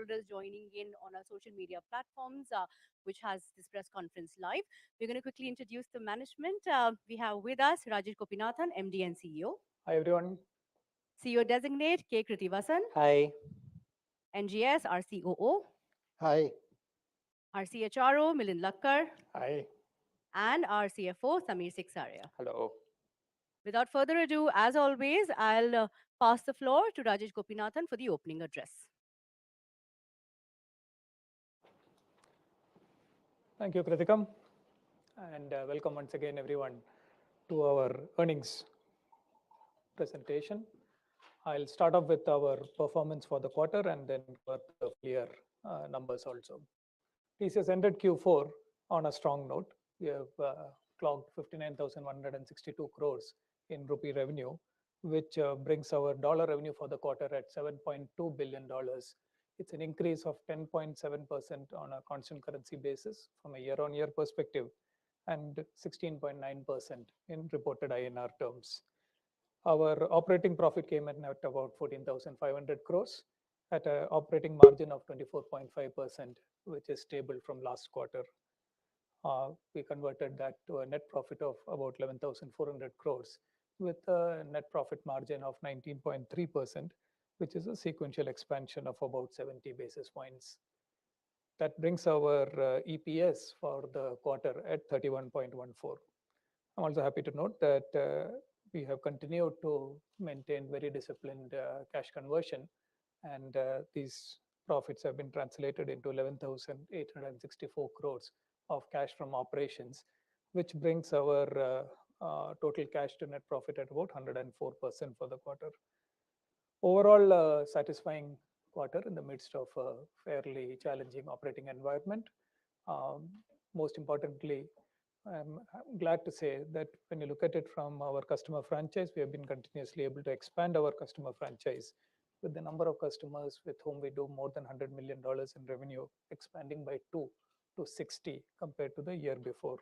stakeholders joining in on our social media platforms, which has this press conference live. We're going to quickly introduce the management. We have with us Rajesh Gopinathan, MD and CEO. Hi everyone. CEO designate K. Kritivasan, Hi. NGS, our COO, Hi. our CHRO, Milind Lakkar, Hi. and our CFO, Samir Siksaria. Hello. Without further ado, as always, I'll pass the floor to Rajesh Gopinathan for the opening address. Thank you, Kritikam. And welcome once again, everyone, to our earnings presentation. I'll start off with our performance for the quarter and then cover the full year numbers also. TCS ended Q4 on a strong note. We have clocked 59,162 crores in rupee revenue, which brings our dollar revenue for the quarter at $7.2 billion. It's an increase of 10.7% on a constant currency basis from a year-on-year perspective and 16.9% in reported INR terms. Our operating profit came in at about 14,500 crores at an operating margin of 24.5%, which is stable from last quarter. We converted that to a net profit of about 11,400 crores with a net profit margin of 19.3%, which is a sequential expansion of about 70 basis points. That brings our EPS for the quarter at 31.14. I'm also happy to note that we have continued to maintain very disciplined cash conversion, and these profits have been translated into 11,864 crores of cash from operations, which brings our total cash to net profit at about 104% for the quarter. Overall, satisfying quarter in the midst of a fairly challenging operating environment. Most importantly, I'm glad to say that when you look at it from our customer franchise, we have been continuously able to expand our customer franchise with the number of customers with whom we do more than $100 million in revenue expanding by 2 to 60 compared to the year before.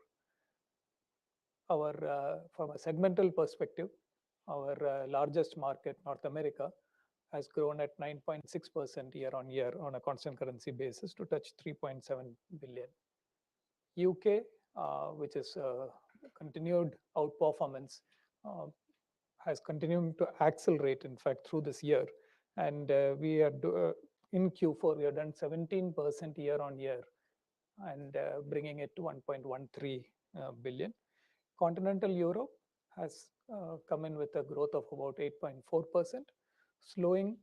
From a segmental perspective, our largest market, North America, has grown at 9.6% year on year on a constant currency basis to touch 3.7 billion. UK, which is continued outperformance, has continued to accelerate, in fact, through this year. And we are in Q4, we have done 17% year on year and bringing it to 1.13 billion. Continental Europe has come in with a growth of about 8.4%, slowing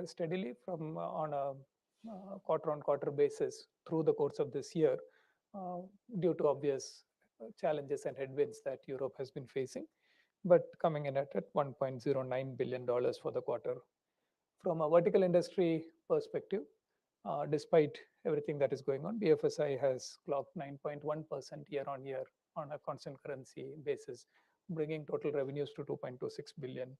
steadily from on a quarter-on-quarter basis through the course of this year due to obvious challenges and headwinds that Europe has been facing, but coming in at $1.09 billion for the quarter. From a vertical industry perspective, despite everything that is going on, BFSI has clocked 9.1% year on year on a constant currency basis, bringing total revenues to 2.26 billion.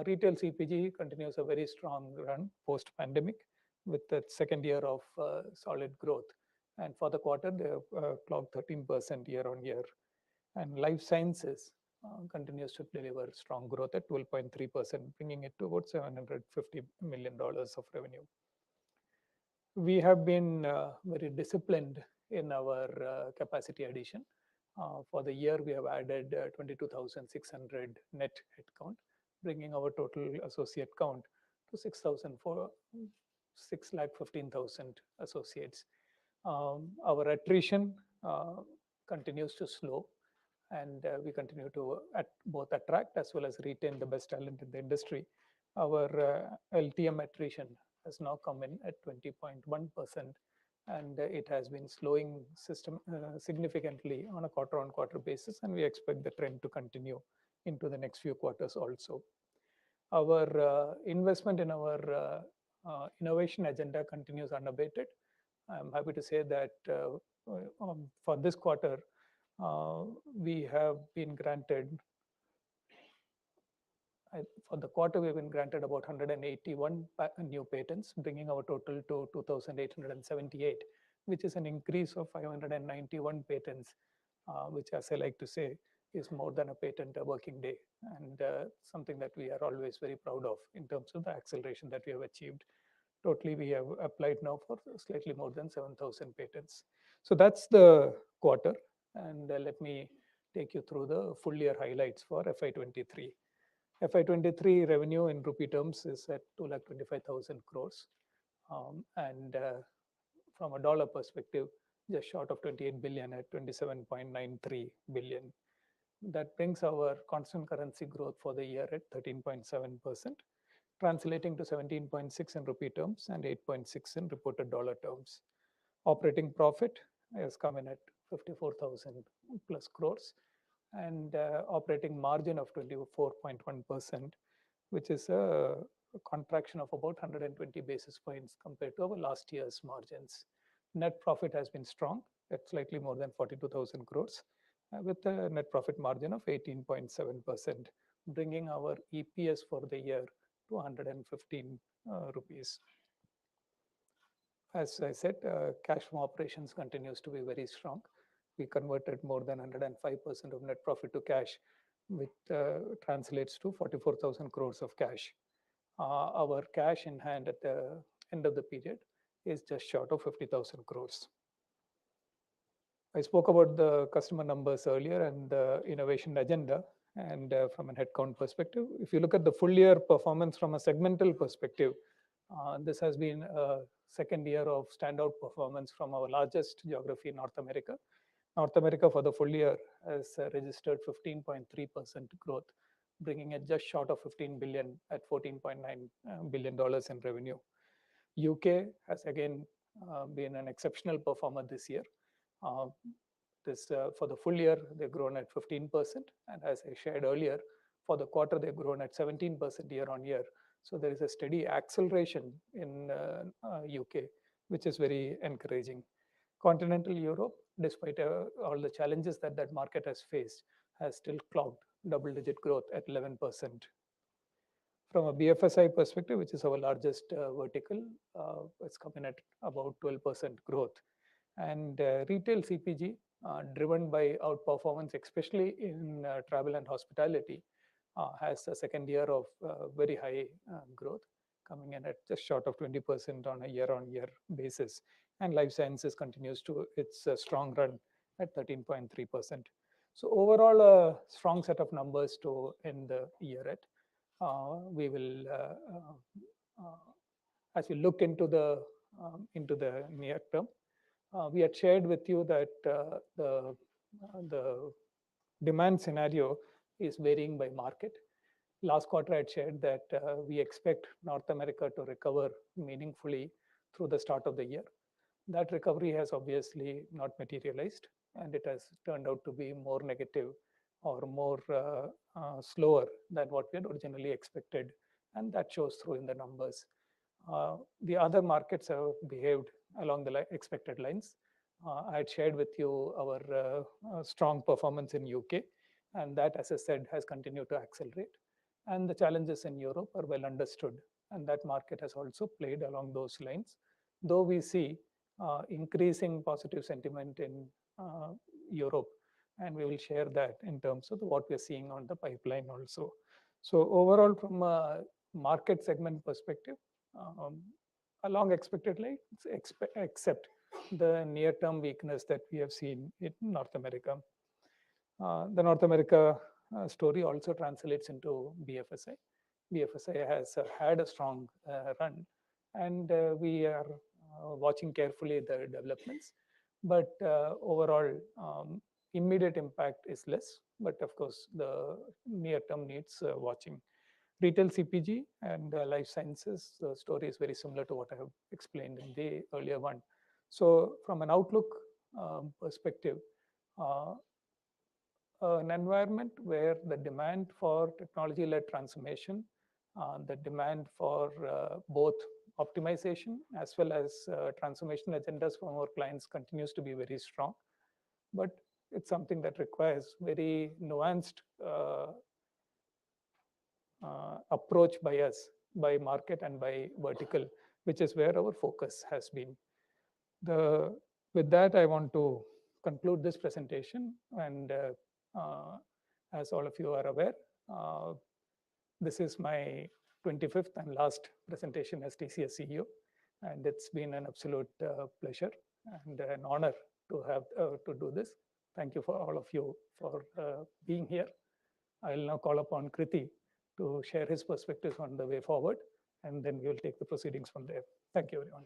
Retail CPG continues a very strong run post-pandemic with the second year of solid growth. And for the quarter, they have clocked 13% year on year. And life sciences continues to deliver strong growth at 12.3%, bringing it to about $750 million of revenue. We have been very disciplined in our capacity addition. For the year, we have added 22,600 net headcount, bringing our total associate count to 6,15,000 associates. Our attrition continues to slow, and we continue to both attract as well as retain the best talent in the industry. Our LTM attrition has now come in at 20.1%, and it has been slowing significantly on a quarter-on-quarter basis, and we expect the trend to continue into the next few quarters also. Our investment in our innovation agenda continues unabated. I'm happy to say that for this quarter, we have been granted about 181 new patents, bringing our total to 2,878, which is an increase of 591 patents, which, as I like to say, is more than a patent a working day, and something that we are always very proud of in terms of the acceleration that we have achieved. Totally, we have applied now for slightly more than 7,000 patents. So that's the quarter. And let me take you through the full year highlights for FY23. FY23 revenue in rupee terms is at 2,25,000 crores. And from a dollar perspective, just short of 28 billion at 27.93 billion. That brings our constant currency growth for the year at 13.7%, translating to 17.6 in rupee terms and 8.6 in reported dollar terms. Operating profit has come in at 54,000 plus crores, and operating margin of 24.1%, which is a contraction of about 120 basis points compared to our last year's margins. Net profit has been strong at slightly more than 42,000 crores, with a net profit margin of 18.7%, bringing our EPS for the year to 115 rupees. As I said, cash from operations continues to be very strong. We converted more than 105% of net profit to cash, which translates to 44,000 crores of cash. Our cash in hand at the end of the period is just short of 50,000 crores. I spoke about the customer numbers earlier and the innovation agenda. And from a headcount perspective, if you look at the full year performance from a segmental perspective, this has been a second year of standout performance from our largest geography, North America. North America for the full year has registered 15.3% growth, bringing it just short of 15 billion at $14.9 billion in revenue. UK has again been an exceptional performer this year. For the full year, they've grown at 15%. And as I shared earlier, for the quarter, they've grown at 17% year on year. So there is a steady acceleration in UK, which is very encouraging. Continental Europe, despite all the challenges that that market has faced, has still clocked double-digit growth at 11%. From a BFSI perspective, which is our largest vertical, it's coming at about 12% growth. And retail CPG, driven by outperformance, especially in travel and hospitality, has a second year of very high growth, coming in at just short of 20% on a year-on-year basis. And life sciences continues to its strong run at 13.3%. So overall, a strong set of numbers to end the year at. We will, as we look into the near term, we had shared with you that the demand scenario is varying by market. Last quarter, I had shared that we expect North America to recover meaningfully through the start of the year. That recovery has obviously not materialized, and it has turned out to be more negative or more slower than what we had originally expected, and that shows through in the numbers. The other markets have behaved along the expected lines. I had shared with you our strong performance in UK, and that, as I said, has continued to accelerate. And the challenges in Europe are well understood, and that market has also played along those lines, though we see increasing positive sentiment in Europe, and we will share that in terms of what we're seeing on the pipeline also. So overall, from a market segment perspective, along expected lines, except the near-term weakness that we have seen in North America. The North America story also translates into BFSI. BFSI has had a strong run, and we are watching carefully the developments. But overall, immediate impact is less, but of course, the near term needs watching. Retail CPG and life sciences, the story is very similar to what I have explained in the earlier one. So from an outlook perspective, an environment where the demand for technology-led transformation, the demand for both optimization as well as transformation agendas from our clients continues to be very strong. But it's something that requires very nuanced approach by us, by market and by vertical, which is where our focus has been. With that, I want to conclude this presentation. And as all of you are aware, this is my 25th and last presentation as TCS CEO. and it's been an absolute pleasure and an honor to have to do this. Thank you for all of you for being here. I'll now call upon Kriti to share his perspectives on the way forward, and then we will take the proceedings from there. Thank you, everyone.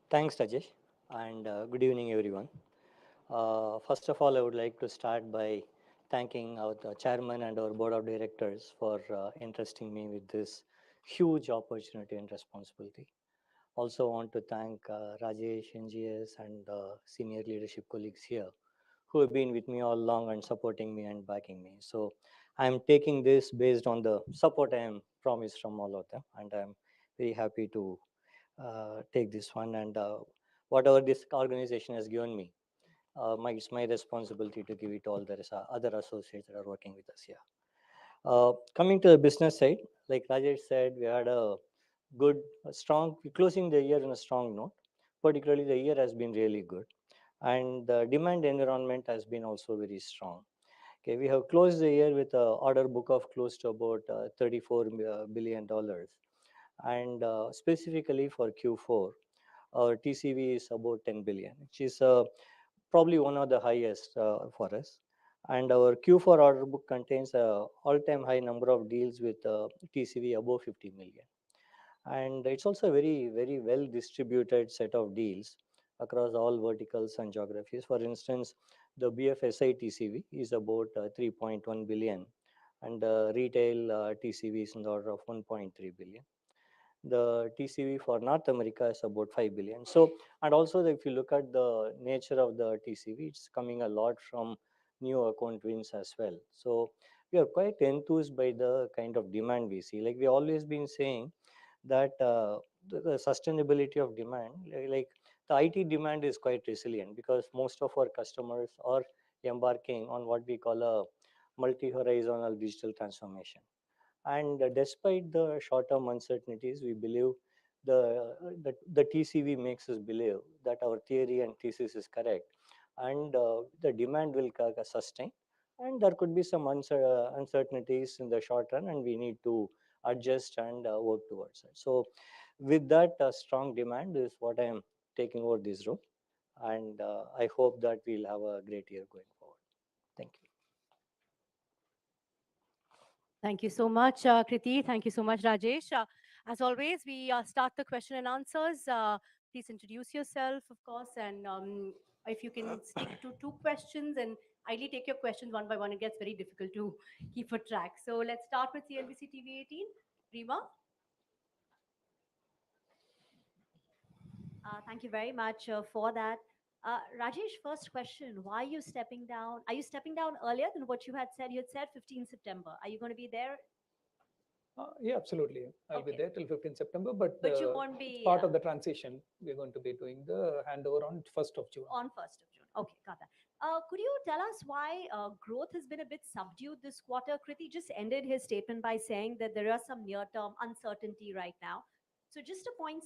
Thanks, Rajesh, and good evening, everyone. First of all, I would like to start by thanking our the chairman and our board of directors for entrusting me with this huge opportunity and responsibility. Also, want to thank Rajesh, NGS, and senior leadership colleagues here who have been with me all along and supporting me and backing me. So, I am taking this based on the support I am promised from all of them, and I am very happy to take this one and whatever this organization has given me, it's my responsibility to give it all the other associates that are working with us here. Coming to the business side, like Rajesh said, we had a good, strong, closing the year in a strong note. Particularly, the year has been really good, and the demand environment has been also very strong. Okay, we have closed the year with a order book of close to about $34 billion, and specifically for Q4, our TCV is about 10 billion, which is probably one of the highest for us. And our Q4 order book contains a all-time high number of deals with TCV above 50 million. And it's also a very well distributed set of deals across all verticals and geographies. For instance, the BFSI TCV is about 3.1 billion, and retail TCV is in the order of 1.3 billion. The TCV for North America is about 5 billion. So, and also if you look at the nature of the TCV, it's coming a lot from new account wins as well. So we are quite enthused by the kind of demand we see. Like we always been saying that the sustainability of demand, like the IT demand is quite resilient because most of our customers are embarking on what we call a multi-horizontal digital transformation. And despite the short-term uncertainties, we believe the TCV makes us believe that our theory and thesis is correct, and the demand will sustain. And there could be some uncertainties in the short run, and we need to adjust and work towards it. So, with that strong demand is what I am taking over this role, and I hope that we'll have a great year going forward. Thank you. Thank you so much, Kriti. Thank you so much, Rajesh. As always, we start the question and answers. Please introduce yourself, of course, and if you can stick to two questions and ideally take your questions one by one, it gets very difficult to keep a track. So let's start with CNBC TV 18. Rima? Thank you very much for that. Rajesh, first question. Why are you stepping down? Are you stepping down earlier than what you had said? You had said 15 September. Are you going to be there? Yeah, absolutely. I'll be Okay. there till 15 September, but But you won't it's be part of the transition. We're going to be doing the handover on 1st of June. on 1st of June. Okay, got that. Could you tell us why growth has been a bit subdued this quarter? Kriti just ended his statement by saying that there are some near-term uncertainty right now. So just a 0.6%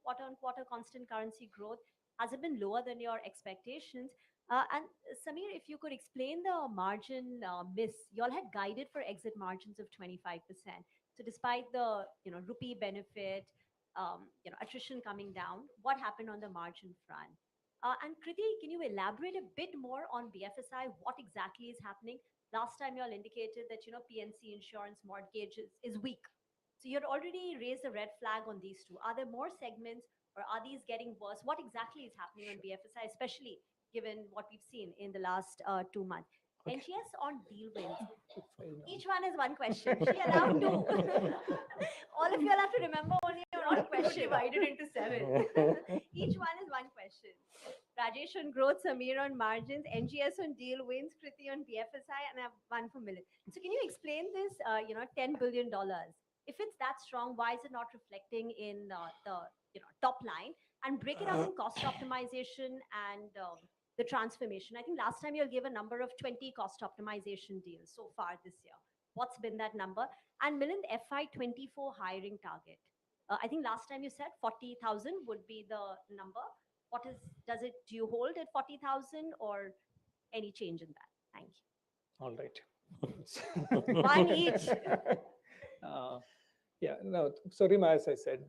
quarter-on-quarter constant currency growth. Has it been lower than your expectations? And Samir, if you could explain the margin miss, you all had guided for exit margins of 25%. So despite the rupee benefit, attrition coming down, what happened on the margin front? And Kriti, can you elaborate a bit more on BFSI? What exactly is happening? Last time you all indicated that PNC insurance mortgages is weak. So you had already raised a red flag on these two. Are there more segments, or are these getting worse? What exactly is happening on Sure. BFSI, especially given what we've seen in the last 2 months? Okay. NGS on deal wins. Fine. Each one is one question. She allowed two. All of you all have to remember only one question. Divided into 7. Each one is one question. Rajesh on growth, Samir on margins, NGS on deal wins, Kriti on BFSI, and I have one for Milind. So can you explain this, $10 billion? If it's that strong, why is it not reflecting in the top line? And break it up in cost optimization and the transformation. I think last time you gave a number of 20 cost optimization deals so far this year. What's been that number? And Milind, FY24 hiring target. I think last time you said 40,000 would be the number. Does it, do you hold at 40,000 or any change in that? Thank you. All right. One each. Uh, yeah, no, so Rima, as I said,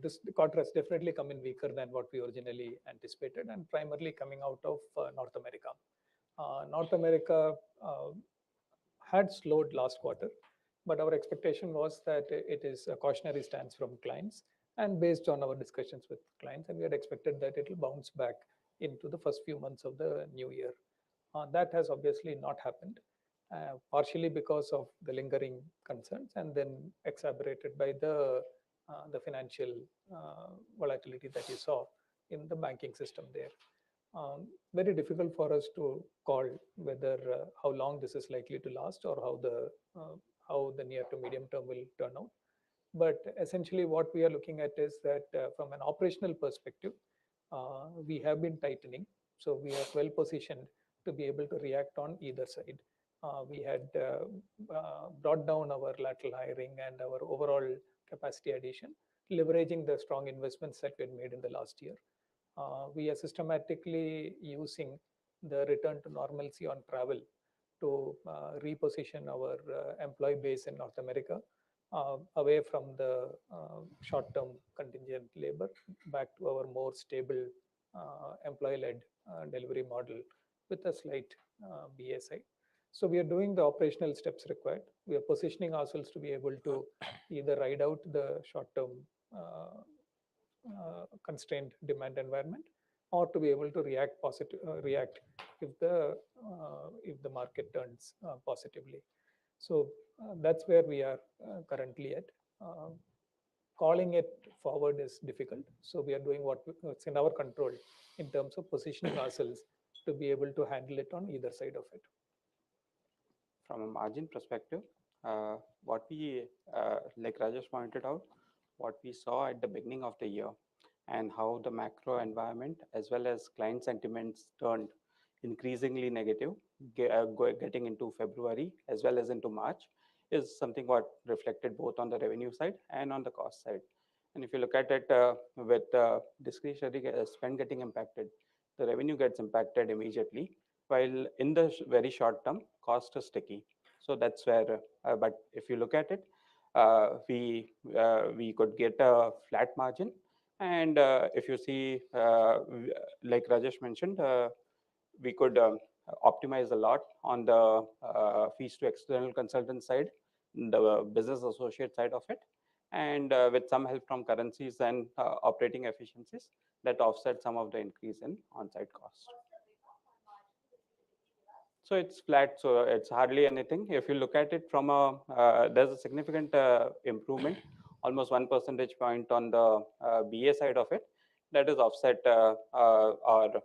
this quarter has definitely come in weaker than what we originally anticipated, and primarily coming out of North America. North America had slowed last quarter, but our expectation was that it is a cautionary stance from clients, and based on our discussions with clients, and we had expected that it will bounce back into the first few months of the new year. That has obviously not happened, partially because of the lingering concerns, and then exacerbated by the financial volatility that you saw in the banking system there. Very difficult for us to call whether how long this is likely to last, or how the near to medium term will turn out. But essentially, what we are looking at is that from an operational perspective, we have been tightening. So we are well positioned to be able to react on either side. We had brought down our lateral hiring and our overall capacity addition, leveraging the strong investments that we had made in the last year. We are systematically using the return to normalcy on travel to reposition our employee base in North America away from the short-term contingent labor back to our more stable employee-led delivery model with a slight BA side. So we are doing the operational steps required. We are positioning ourselves to be able to either ride out the short-term uh, constrained demand environment, or to be able to react if the market turns positively. So that's where we are currently at. Uh, Calling it forward is difficult. So we are doing what's in our control in terms of positioning ourselves to be able to handle it on either side of it. From a margin perspective, what we, like Rajesh pointed out, what we saw at the beginning of the year and how the macro environment as well as client sentiments turned increasingly negative, getting into February as well as into March, is something what reflected both on the revenue side and on the cost side. And if you look at it with discretionary spend getting impacted, the revenue gets impacted immediately, while in the very short term, cost is sticky. So that's where, but if you look at it, we could get a flat margin. And if you see, like Rajesh mentioned, we could optimize a lot on the fees to external consultant side, the business associate side of it, and with some help from currencies and operating efficiencies that offset some of the increase in on-site cost. So it's flat, so it's hardly anything. If you look at it from a, there's a significant improvement, almost 1 percentage point on the BA side of it, that is offset or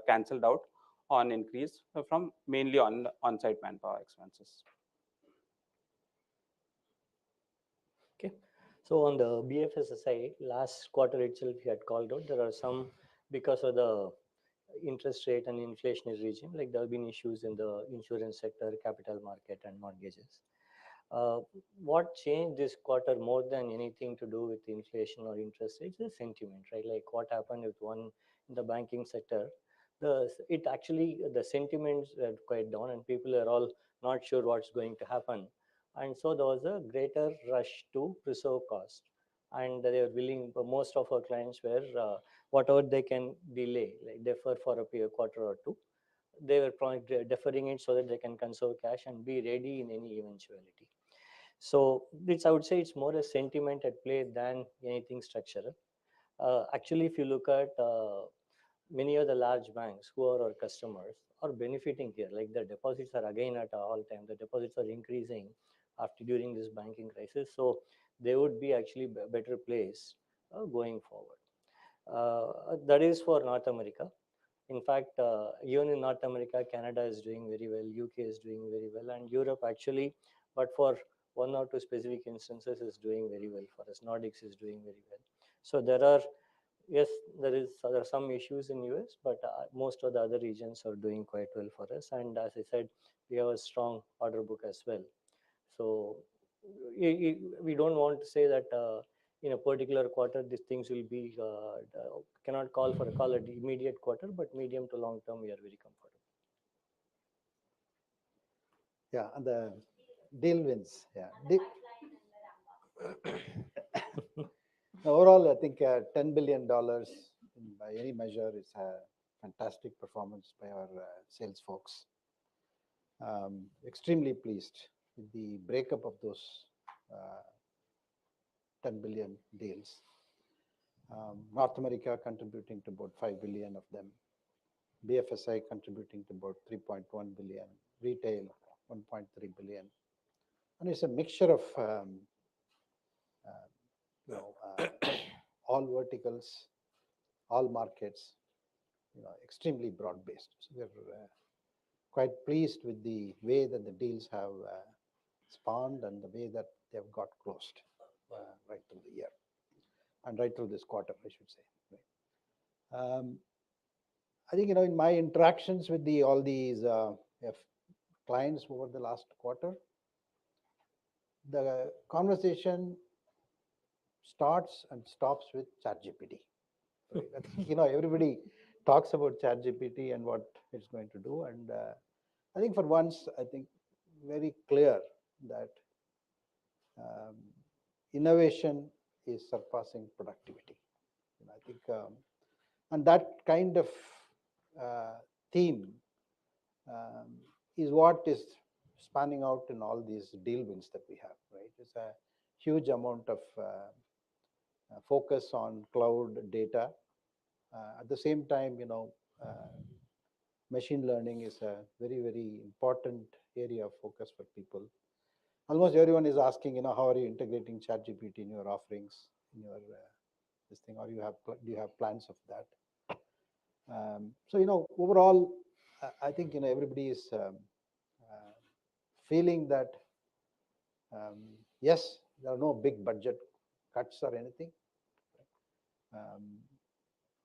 cancelled out on increase from mainly on on-site manpower expenses. Okay. So on the BFS side, last quarter itself, we had called out there are some, because of the interest rate and inflationary regime, like there have been issues in the insurance sector, capital market, and mortgages. Uh, what changed this quarter more than anything to do with inflation or interest rates is sentiment, right? Like what happened with one in the banking sector, it actually the sentiments are quite down, and people are all not sure what's going to happen, and so there was a greater rush to preserve cost, and they were willing. Most of our clients were whatever they can delay, like defer for a quarter or two, they were deferring it so that they can conserve cash and be ready in any eventuality. So I would say it's more a sentiment at play than anything structural. Actually, if you look at many of the large banks who are our customers are benefiting here. Like the deposits are again at all time. The deposits are increasing after during this banking crisis. So they would be actually better placed going forward. That is for North America. In fact, even in North America, Canada is doing very well, UK is doing very well, and Europe actually, but for one or two specific instances, is doing very well for us. Nordics is doing very well. So there are, yes, there are some issues in US, but most of the other regions are doing quite well for us. And as I said, we have a strong order book as well. So we don't want to say that in a particular quarter these things will be cannot call it immediate quarter, but medium to long term we are very comfortable. Yeah, and the deal wins. Yeah. Overall, I think $10 billion by any measure is a fantastic performance by our sales folks. Extremely pleased with the breakup of those uh, 10 billion deals. North America contributing to about 5 billion of them, BFSI contributing to about 3.1 billion, retail 1.3 billion, and it's a mixture of uh, all verticals, all markets, extremely broad based. So we're quite pleased with the way that the deals have spawned and the way that they have got closed right through the year and right through this quarter, I should say. Right. I think in my interactions with all these clients over the last quarter, the conversation starts and stops with ChatGPT. Right? I think everybody talks about ChatGPT and what it's going to do, and I think for once, I think very clear that um, innovation is surpassing productivity. I think, and that kind of uh, theme um, is what is spanning out in all these deal wins that we have. Right, it's a huge amount of focus on cloud data. At the same time, machine learning is a very, very important area of focus for people. Almost everyone is asking, how are you integrating ChatGPT in your offerings, in your this thing, or do you have plans of that? So overall, I think everybody is feeling that yes, there are no big budget cuts or anything, um,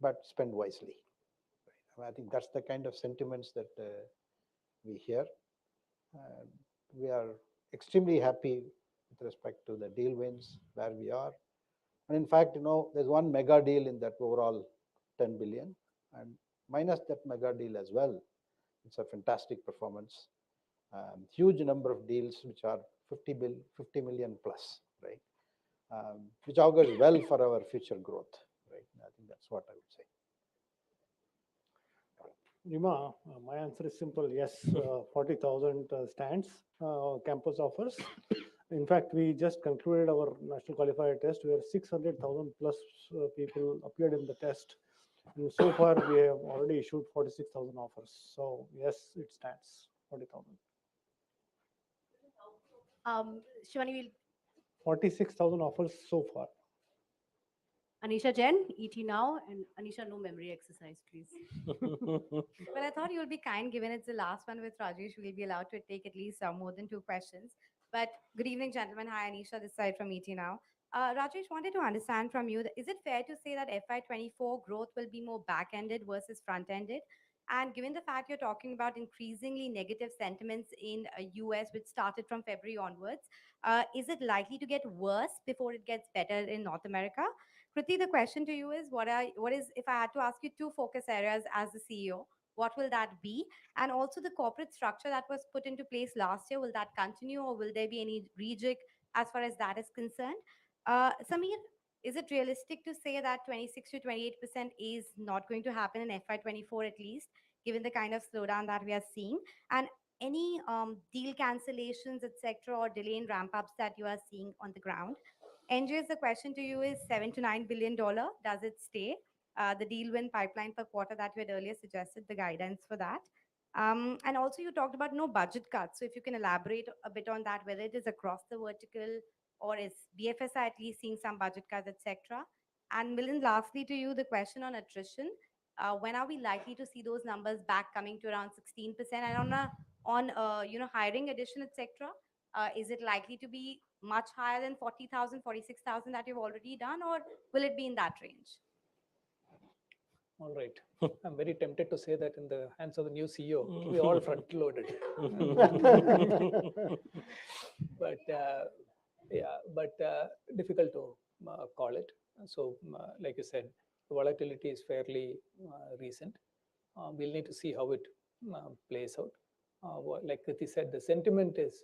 but spend wisely. Right? I think that's the kind of sentiments that we hear. Uh, we are extremely happy with respect to the deal wins where we are. And in fact, there's one mega deal in that overall 10 billion, and minus that mega deal as well, it's a fantastic performance. Huge number of deals which are 50 million plus, right? Which augurs well for our future growth, right? I think that's what I would say. Rima, my answer is simple. Yes, 40,000 stands, campus offers. In fact, we just concluded our national qualifier test where 600,000 plus people appeared in the test. And so far, we have already issued 46,000 offers. So, yes, it stands 40,000. Shivani, will 46,000 offers so far. Anisha Jain, ET now, and Anisha, no memory exercise, please. Well, I thought you'll be kind, given it's the last one with Rajesh. We'll be allowed to take at least more than two questions. But good evening, gentlemen. Hi, Anisha, this side from ET now. Rajesh, wanted to understand from you, is it fair to say that FY24 growth will be more back-ended versus front-ended? And given the fact you're talking about increasingly negative sentiments in US, which started from February onwards, is it likely to get worse before it gets better in North America? Kriti, the question to you is what is if I had to ask you two focus areas as the CEO, what will that be? And also the corporate structure that was put into place last year, will that continue or will there be any rejig as far as that is concerned? Samir, is it realistic to say that 26 to 28% is not going to happen in FY24 at least, given the kind of slowdown that we are seeing? And any deal cancellations, etc., or delay in ramp ups that you are seeing on the ground? NJS, the question to you is $7 to $9 billion. Does it stay? The deal win pipeline per quarter that you had earlier suggested, the guidance for that. And also, you talked about no budget cuts. So, if you can elaborate a bit on that, whether it is across the vertical or is BFSI at least seeing some budget cuts, etc. And Milind, lastly, to you, the question on attrition. When are we likely to see those numbers back coming to around 16%? And on hiring addition, etc. Is it likely to be much higher than 40,000, 46,000 that you've already done, or will it be in that range? All right. I'm very tempted to say that in the hands of the new CEO, we all front loaded. But difficult to call it. So, like you said, the volatility is fairly recent. We'll need to see how it plays out. Like Kriti said, the sentiment is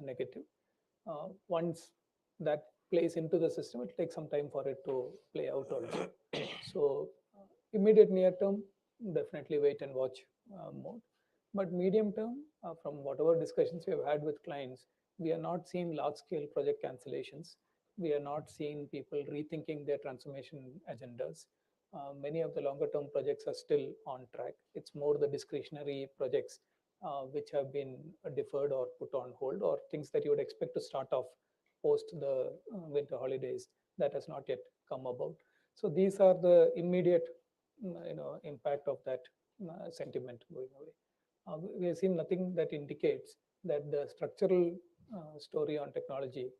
negative. Once that plays into the system, it takes some time for it to play out also. So immediate near term, definitely wait and watch mode. But medium term, from whatever discussions we have had with clients, we are not seeing large scale project cancellations. We are not seeing people rethinking their transformation agendas. Many of the longer term projects are still on track. It's more the discretionary projects which have been deferred or put on hold, or things that you would expect to start off post the winter holidays that has not yet come about. So these are the immediate impact of that sentiment going away. We have seen nothing that indicates that the structural story on technology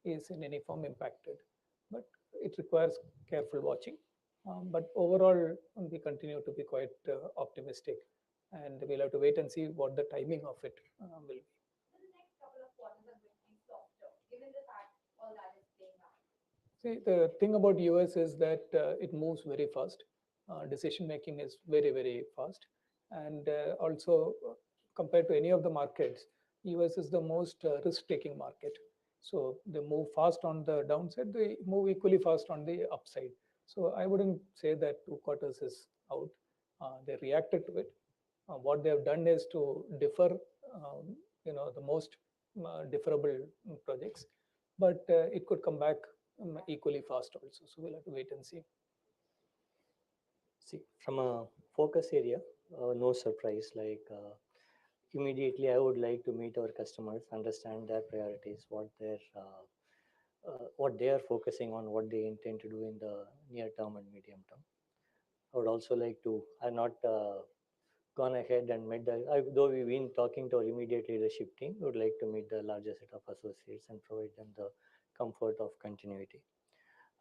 is in any form impacted, but it requires careful watching. But overall, we continue to be quite optimistic, and we'll have to wait and see what the timing of it will be. The next couple of quarters are going to be softer, given the fact all that is playing out. See, the thing about US is that it moves very fast. Decision making is very, very fast. And also, compared to any of the markets, US is the most risk taking market. So they move fast on the downside, they move equally fast on the upside. So I wouldn't say that 2 quarters is out. They reacted to it. What they have done is to defer, the most deferrable projects, but it could come back equally fast also. So we'll have to wait and see. See, from a focus area, no surprise. Like immediately, I would like to meet our customers, understand their priorities, what they are focusing on, what they intend to do in the near term and medium term. I would also like to. I'm not gone ahead and met though we've been talking to our immediate leadership team, we would like to meet the larger set of associates and provide them the comfort of continuity.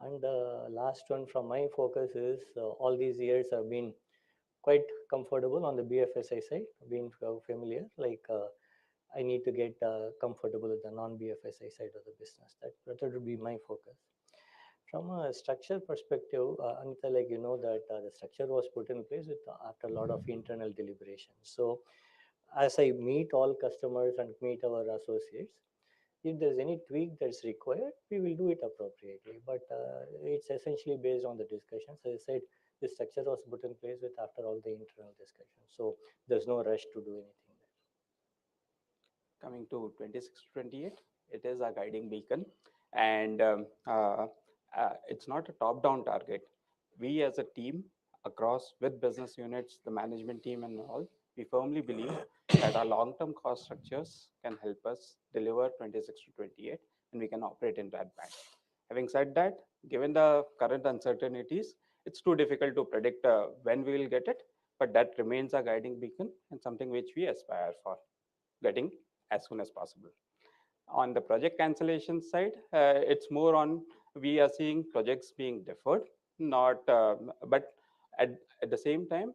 And the last one from my focus is all these years I've been quite comfortable on the BFSI side, being familiar. Like I need to get comfortable with the non-BFSI side of the business. That would be my focus. From a structure perspective, Anita, like you know that the structure was put in place after a lot of internal deliberations. So as I meet all customers and meet our associates, if there's any tweak that's required, we will do it appropriately. But it's essentially based on the discussions. As I said, the structure was put in place with after all the internal discussions. So there's no rush to do anything there. Coming to 26 to 28, it is a guiding beacon, and it's not a top-down target. We as a team across with business units, the management team and all, we firmly believe that our long-term cost structures can help us deliver 26 to 28, and we can operate in that band. Having said that, given the current uncertainties, it's too difficult to predict when we will get it, but that remains a guiding beacon and something which we aspire for getting as soon as possible. On the project cancellation side, it's more on we are seeing projects being deferred, not but at the same time,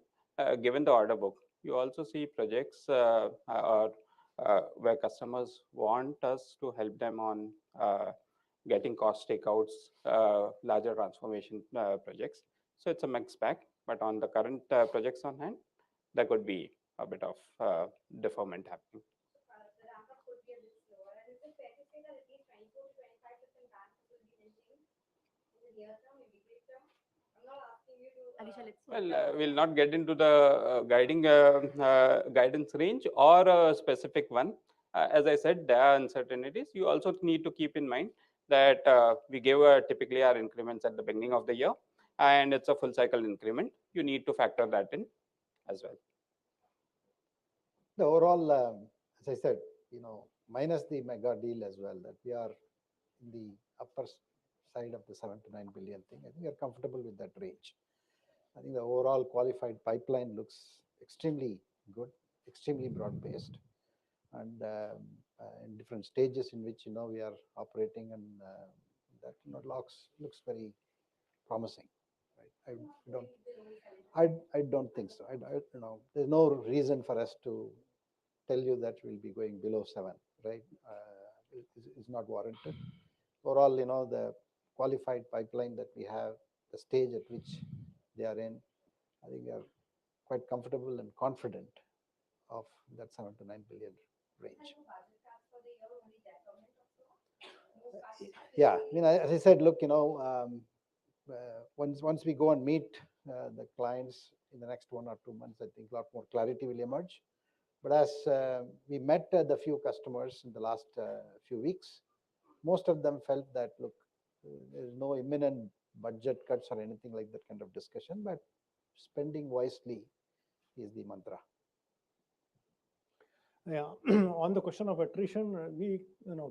given the order book, you also see projects where customers want us to help them on getting cost takeouts, larger transformation projects. So it's a mixed bag, but on the current projects on hand, there could be a bit of deferment happening. The ramp up could be a bit slower. And is it fair to say that at least 24 to 25% bandwidth will be maintained in the near term, immediate term? I'm not asking you to. Alisha, let's Well, take we'll not get into the guidance range or a specific one. As I said, there are uncertainties. You also need to keep in mind that we give typically our increments at the beginning of the year, and it's a full cycle increment. You need to factor that in as well. The overall, as I said, minus the mega deal as well, that we are in the upper side of the 7 to 9 billion thing. I think we are comfortable with that range. I think the overall qualified pipeline looks extremely good, extremely broad-based, and in different stages in which we are operating, and that looks very promising. Right? I don't think so. There's no reason for us to tell you that we'll be going below 7. Right? Is not warranted. Overall, the qualified pipeline that we have, the stage at which they are in, I think we are quite comfortable and confident of that 7 to 9 billion range. Yeah, I mean, as I said, look, once we go and meet the clients in the next 1 or 2 months, I think a lot more clarity will emerge. But as we met the few customers in the last few weeks, most of them felt that, look, there is no imminent budget cuts or anything like that kind of discussion, but spending wisely is the mantra. Yeah, on the question of attrition, we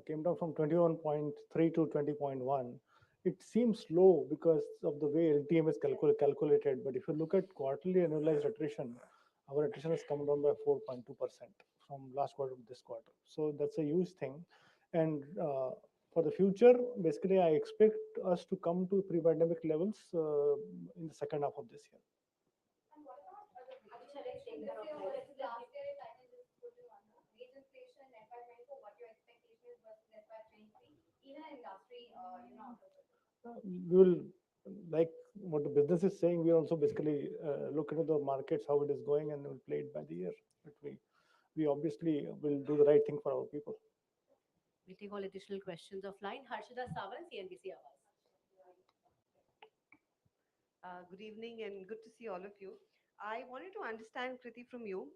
came down from 21.3 to 20.1. It seems low because of the way LTM is calculated. But if you look at quarterly annualized attrition, our attrition has come down by 4.2% from last quarter to this quarter. So that's a huge thing. And for the future, basically, I expect us to come to pre-pandemic levels in the second half of this year. We will, like what the business is saying, we also basically look into the markets, how it is going, and we'll play it by the year. But we obviously will do the right thing for our people. We'll take all additional questions offline. Harshada Sawant, CNBC Awaaz. Good evening and good to see all of you. I wanted to understand, Kriti, from you.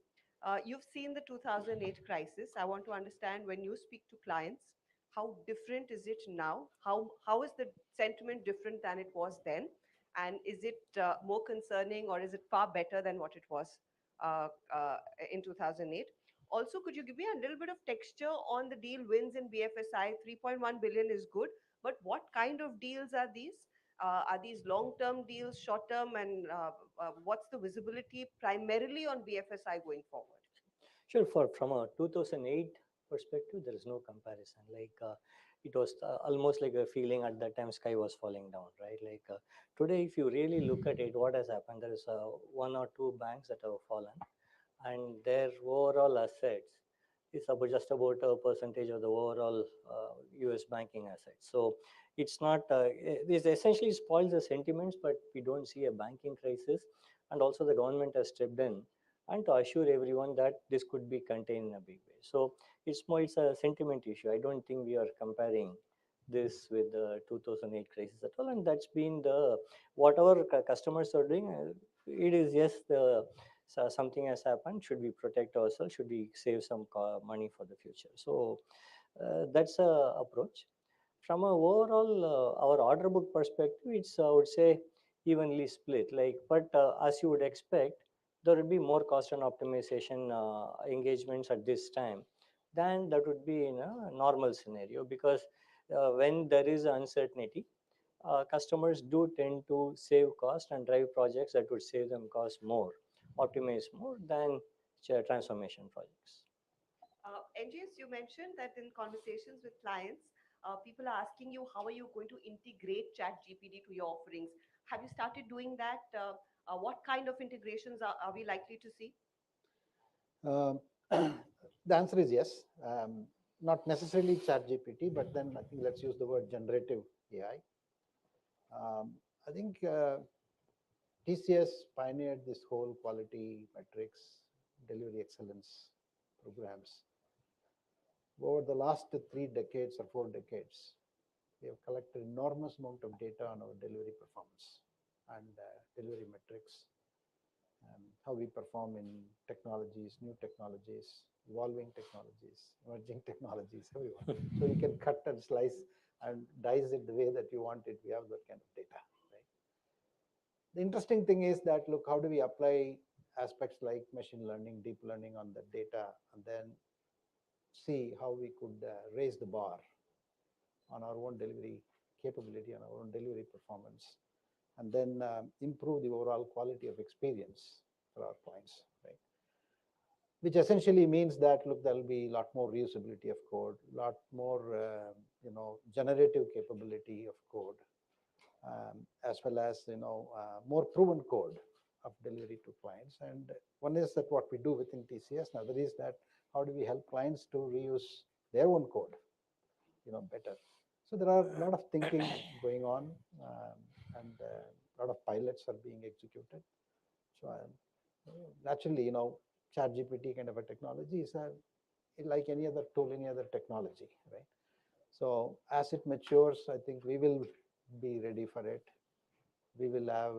You've seen the 2008 crisis. I want to understand when you speak to clients, how different is it now? How is the sentiment different than it was then? And is it more concerning or is it far better than what it was uh, uh, in 2008? Also, could you give me a little bit of texture on the deal wins in BFSI? 3.1 billion is good, but what kind of deals are these? Are these long-term deals, short-term, and what's the visibility primarily on BFSI going forward? Sure. From a 2008 perspective, there is no comparison. Like it was almost like a feeling at that time sky was falling down, right? Like today, if you really look at it, what has happened? There is one or two banks that have fallen, and their overall assets is about just about a percentage of the overall U.S. banking assets. So it's not. This essentially spoils the sentiments, but we don't see a banking crisis, and also the government has stepped in and to assure everyone that this could be contained in a big way. So it's a sentiment issue. I don't think we are comparing this with the 2008 crisis at all, and that's been the whatever customers are doing. It is yes, the something has happened. Should we protect ourselves? Should we save some money for the future? So that's a approach. From a overall our order book perspective, it's I would say evenly split. Like, but as you would expect, there would be more cost and optimization engagements at this time than that would be in a normal scenario, because when there is uncertainty, customers do tend to save cost and drive projects that would save them cost more, optimize more than transformation projects. NGS, you mentioned that in conversations with clients, people are asking you, how are you going to integrate ChatGPT to your offerings? Have you started doing that? What kind of integrations are we likely to see? Um, the answer is yes. Not necessarily ChatGPT, but then I think let's use the word generative AI. I think TCS pioneered this whole quality metrics, delivery excellence programs. Over the last 3 decades or 4 decades, we have collected enormous amount of data on our delivery performance and delivery metrics, how we perform in technologies, new technologies, evolving technologies, emerging technologies, everyone. So you can cut and slice and dice it the way that you want it. We have that kind of data, right? The interesting thing is that, look, how do we apply aspects like machine learning, deep learning on the data, and then see how we could raise the bar on our own delivery capability, on our own delivery performance, and then improve the overall quality of experience for our clients, right? Which essentially means that, look, there'll be a lot more reusability of code, a lot more, generative capability of code, as well as, more proven code of delivery to clients. And one is that what we do within TCS, another is that how do we help clients to reuse their own code, better. So there are a lot of thinking going on, and a lot of pilots are being executed. So naturally, ChatGPT kind of a technology is like any other tool, any other technology, right? So as it matures, I think we will be ready for it. We will have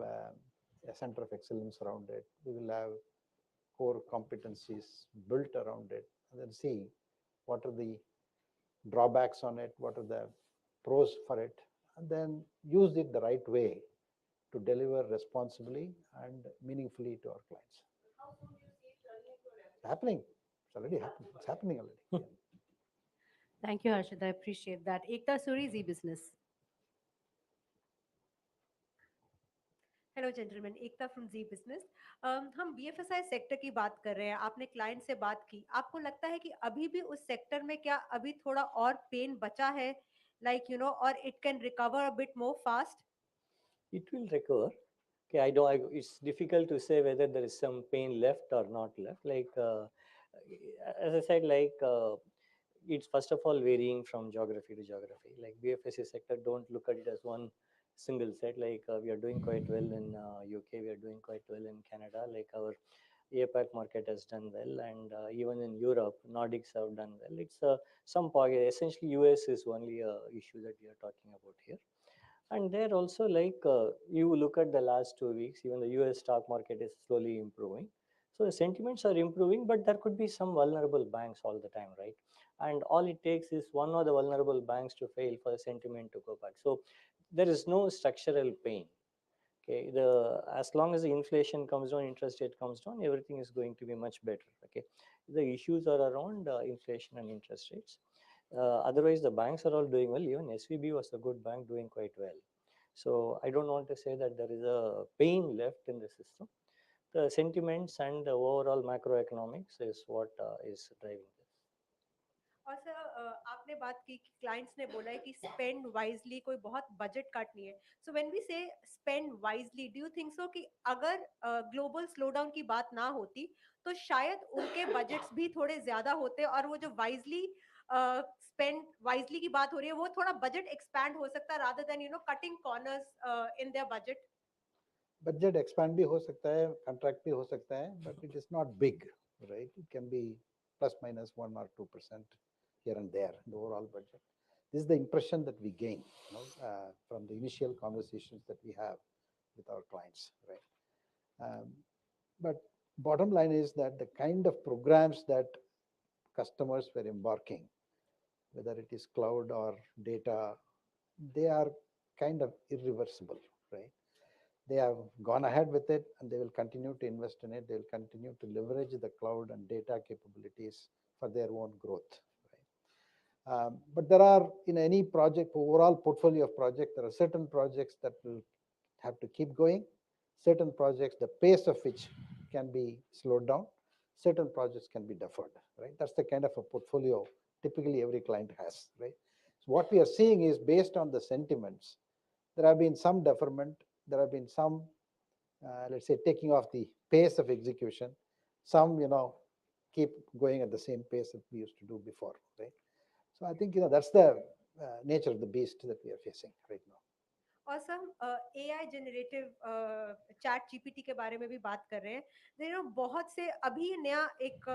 a center of excellence around it. We will have core competencies built around it, and then see what are the drawbacks on it, what are the pros for it, and then use it the right way to deliver responsibly and meaningfully to our clients. It's happening. It's already happening. It's happening already. Yeah. Thank you, Harshit. I appreciate that. Ekta Suri, Z Business. Hello gentleman Ekta from Zee Business हम BFSI sector की बात कर रहे हैं आपने client से बात की आपको लगता है कि अभी भी उस सेक्टर में क्या अभी थोड़ा और पेन बचा है लाइक यू नो और it can recover a bit more fast It will recover. Okay, it's difficult to say whether there is some pain left or not left. Like as I said, it's first of all varying from geography to geography. Like BFSI sector, don't look at it as one single set. Like we are doing quite well in UK, we are doing quite well in Canada. Like our APAC market has done well, and even in Europe, Nordics have done well. It's some pocket. Essentially, US is only a issue that we are talking about here. And there also, you look at the last 2 weeks, even the US stock market is slowly improving. So the sentiments are improving, but there could be some vulnerable banks all the time, right? And all it takes is one of the vulnerable banks to fail for the sentiment to go back. So there is no structural pain. Okay, as long as the inflation comes down, interest rate comes down, everything is going to be much better. Okay, the issues are around inflation and interest rates. Otherwise, the banks are all doing well. Even SVB was a good bank doing quite well. So I don't want to say that there is a pain left in the system. The sentiments and the overall macroeconomics is what is driving this. और sir आपने बात की कि clients ने बोला है कि spend wisely कोई बहुत बजट कट नहीं है सो व्हेन वी से spend wisely do you think so कि अगर ग्लोबल स्लोडाउन की बात ना होती तो शायद उनके बजट्स भी थोड़े ज्यादा होते और वो जो वाइजली स्पेंड वाइजली की बात हो रही है वो थोड़ा बजट एक्सपैंड हो सकता है rather than you know cutting corners in their budget budget expand भी हो सकता है, कंट्रैक्ट भी हो सकता है, but it is not big, right? It can be plus minus 1 or 2% here and there in the overall budget. This is the impression that we gain, from the initial conversations that we have with our clients, right? But bottom line is that the kind of programs that customers were embarking, whether it is cloud or data, they are kind of irreversible, right? They have gone ahead with it and they will continue to invest in it. They'll continue to leverage the cloud and data capabilities for their own growth. Right? But there are, in any project, overall portfolio of projects, there are certain projects that will have to keep going, certain projects, the pace of which can be slowed down, certain projects can be deferred, right? That's the kind of a portfolio typically every client has, right? So what we are seeing is based on the sentiments, there have been some deferment, there have been some, let's say, taking off the pace of execution, some, keep going at the same pace that we used to do before, right? So I think, that's the nature of the beast that we are facing right now. और sir AI generative chat GPT के बारे में भी बात कर रहे हैं बहुत से अभी नया एक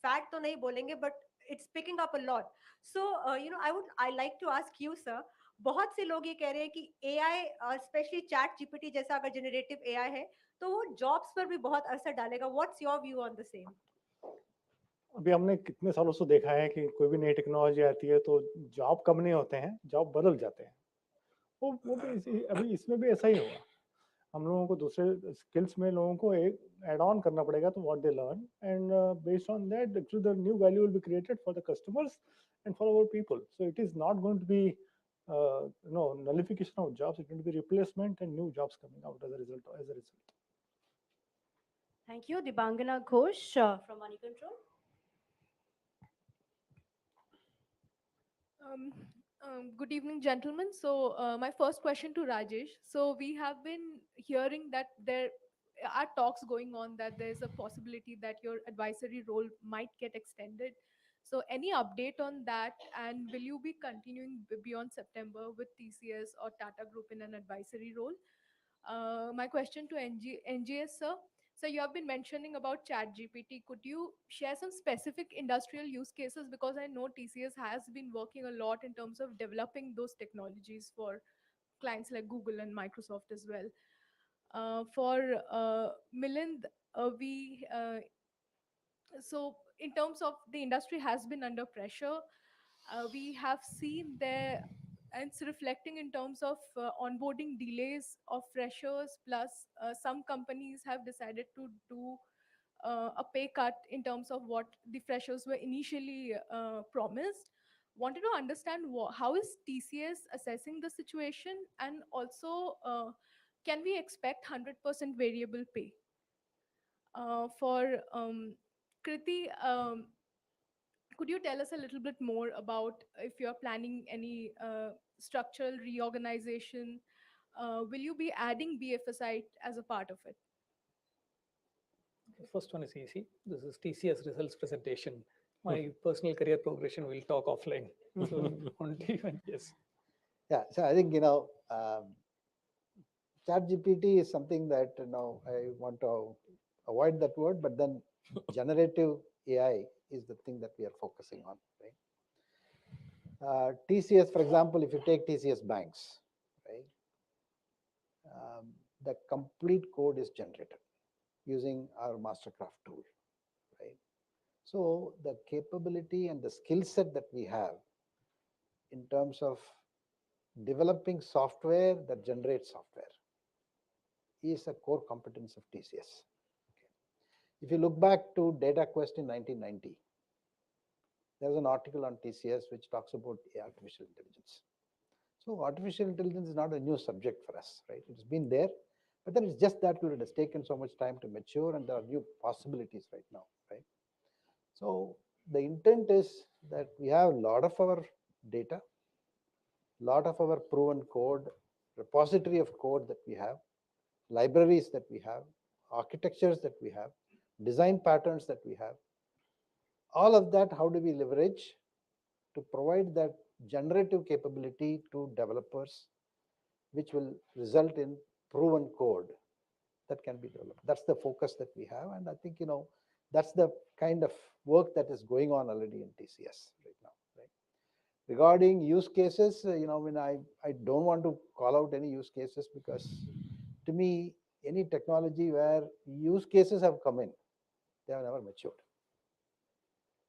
फैक्ट तो नहीं बोलेंगे but it's picking up a lot so I like to ask you sir बहुत से लोग ये कह रहे हैं कि एआई स्पेशली चैट जीपीटी जैसा अगर जनरेटिव एआई है तो वो जॉब्स पर भी बहुत असर डालेगा what's your view on the same अभी हमने कितने सालों से देखा है कि कोई भी नई टेक्नोलॉजी आती है तो जॉब कम नहीं होते हैं, जॉब बदल जाते हैं। वो भी अभी इसमें भी ऐसा ही होगा। हम लोगों को दूसरे स्किल्स में लोगों को एक एड ऑन करना पड़ेगा तो what they learn and based on that actually the new value will be created for the customers and for our people. So it is not going to be nullification of jobs, it will be replacement and new jobs coming out as a result. Thank you. Dibangana Ghosh from Money Control. Um, Good evening, gentlemen. So, my first question to Rajesh. So, we have been hearing that there are talks going on that there is a possibility that your advisory role might get extended. So, any update on that? And will you be continuing beyond September with TCS or Tata Group in an advisory role? My question to NGS, sir. So you have been mentioning about chat GPT. Could you share some specific industrial use cases? Because I know TCS has been working a lot in terms of developing those technologies for clients like Google and Microsoft as well. For Milind, we so in terms of the industry has been under pressure, we have seen there, and it's reflecting in terms of onboarding delays of freshers, plus some companies have decided to do a pay cut in terms of what the freshers were initially promised. Wanted to understand how is TCS assessing the situation, and also can we expect 100% variable pay for Kriti? Could you tell us a little bit more about if you're planning any structural reorganization? Will you be adding BFSI as a part of it? The first one is easy. This is TCS results presentation. My personal career progression will talk offline. So only when, yes. Yeah, so I think, ChatGPT is something that, I want to avoid that word, but then generative AI is the thing that we are focusing on, right? TCS, for example, if you take TCS banks, right, the complete code is generated using our Mastercraft tool, right? So the capability and the skill set that we have in terms of developing software that generates software is a core competence of TCS. Okay. If you look back to DataQuest in 1990, there was an article on TCS which talks about artificial intelligence. So artificial intelligence is not a new subject for us, right? It's been there, but then it's just that it has taken so much time to mature, and there are new possibilities right now, right? So the intent is that we have a lot of our data, lot of our proven code, repository of code that we have, libraries that we have, architectures that we have, design patterns that we have. All of that, how do we leverage to provide that generative capability to developers, which will result in proven code that can be developed. That's the focus that we have. And I think, that's the kind of work that is going on already in TCS right now, right? Regarding use cases, when I don't want to call out any use cases, because to me, any technology where use cases have come in, they have never matured.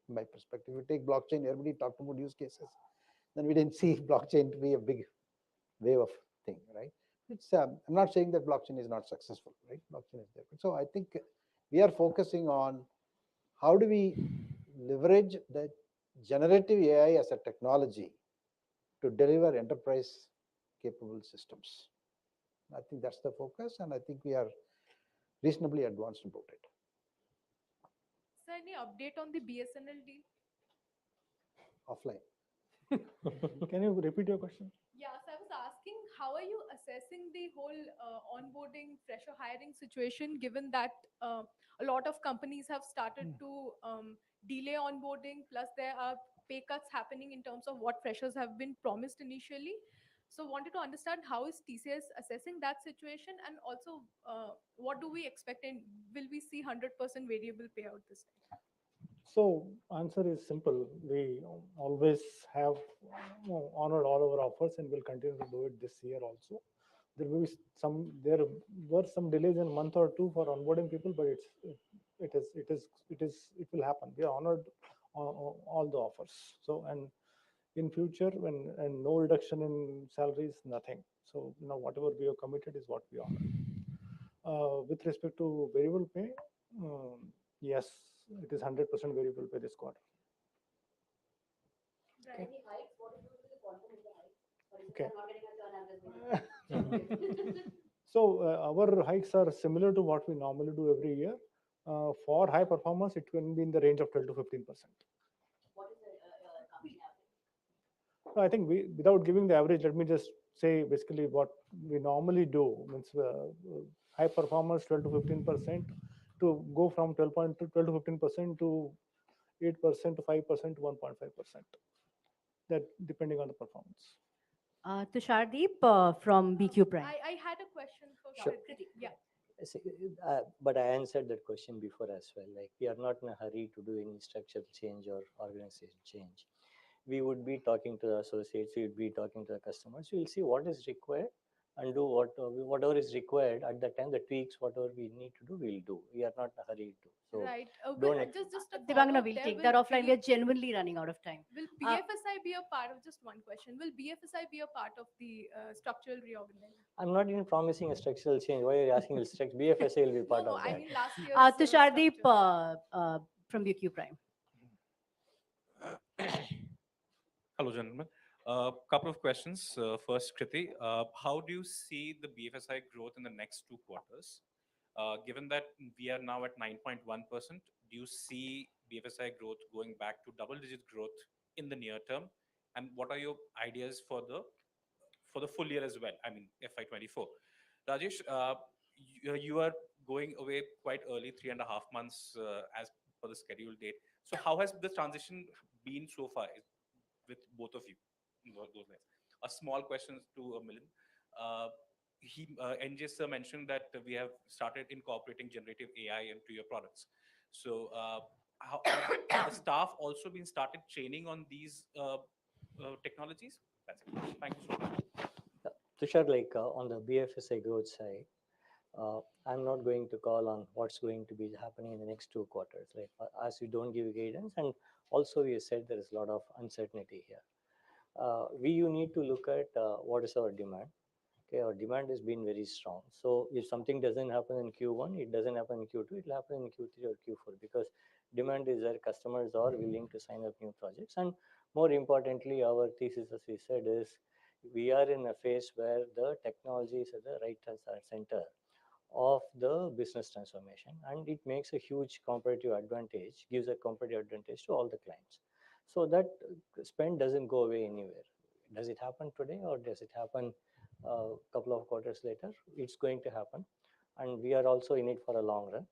In my perspective, if you take blockchain, everybody talked about use cases. Then we didn't see blockchain to be a big wave of thing, right? I'm not saying that blockchain is not successful, right? Blockchain is there. So I think we are focusing on how do we leverage the generative AI as a technology to deliver enterprise capable systems. I think that's the focus, and I think we are reasonably advanced about it. Sir, any update on the BSNL deal? Offline. Can you repeat your question? Yeah, so I was asking, how are you assessing the whole onboarding, fresher hiring situation, given that a lot of companies have started to delay onboarding, plus there are pay cuts happening in terms of what freshers have been promised initially. So wanted to understand how is TCS assessing that situation, and also what do we expect, and will we see 100% variable payout this time? So answer is simple. We always have honored all our offers and will continue to do it this year also. There were some delays in a month or two for onboarding people, but it will happen. We are honored all the offers. So, and in future, and no reduction in salaries, nothing. So whatever we have committed is what we honor. With respect to variable pay, yes, it is 100% variable pay this quarter. Any hikes? What is the quantum of the hikes? Or is Okay. not getting a turn as So our hikes are similar to what we normally do every year. For high performance, it can be in the range of 12 to 15%. What is the company average? I think without giving the average, let me just say basically what we normally do means high performance 12 to 15%, to go from 12 to 15% to 8% to 5% to 1.5%. That depending on the performance. Tushardeep from BQ Prime. I had a question for Sure. Kriti. Yeah. See, but I answered that question before as well. Like, we are not in a hurry to do any structural change or organization change. We would be talking to the associates, we would be talking to the customers. We'll see what is required and do whatever is required at the time. The tweaks, whatever we need to do, we'll do. We are not in a hurry to. So Right. don't. Just a follow Devangana, up we'll there. take that offline. We are genuinely running out of time. Will Uh, BFSI be a part of, just one question, will BFSI be a part of the structural reorganization? I'm not even promising a structural change. Why are you asking? Will BFSA will be No, part no, of I that. mean last year's Tushardeep structure. from BQ Prime. Hello, gentlemen. Couple of questions. First, Kriti, how do you see the BFSI growth in the next 2 quarters? Given that we are now at 9.1%, do you see BFSI growth going back to double-digit growth in the near term? And what are your ideas for the full year as well? I mean, FY24. Rajesh, you are going away quite early, 3.5 months as per the scheduled date. So, how has the transition been so far with both of you? Those lines. A small question to Milind. Uh, NJ sir mentioned that we have started incorporating generative AI into your products. So, how have the staff also been started training on these technologies? That's it. Thank you so much. Tushar, like on the BFSI growth side, I'm not going to call on what's going to be happening in the next 2 quarters. Like, as we don't give guidance, and also we said there is a lot of uncertainty here. We you need to look at what is our demand. Okay, our demand has been very strong. So if something doesn't happen in Q1, it doesn't happen in Q2, it will happen in Q3 or Q4, because demand is there, customers are willing to sign up new projects. And more importantly, our thesis, as we said, is we are in a phase where the technology is at the right center of the business transformation, and it makes a huge competitive advantage, gives a competitive advantage to all the clients. So that spend doesn't go away anywhere. Does it happen today or does it happen a couple of quarters later? It's going to happen, and we are also in it for a long run.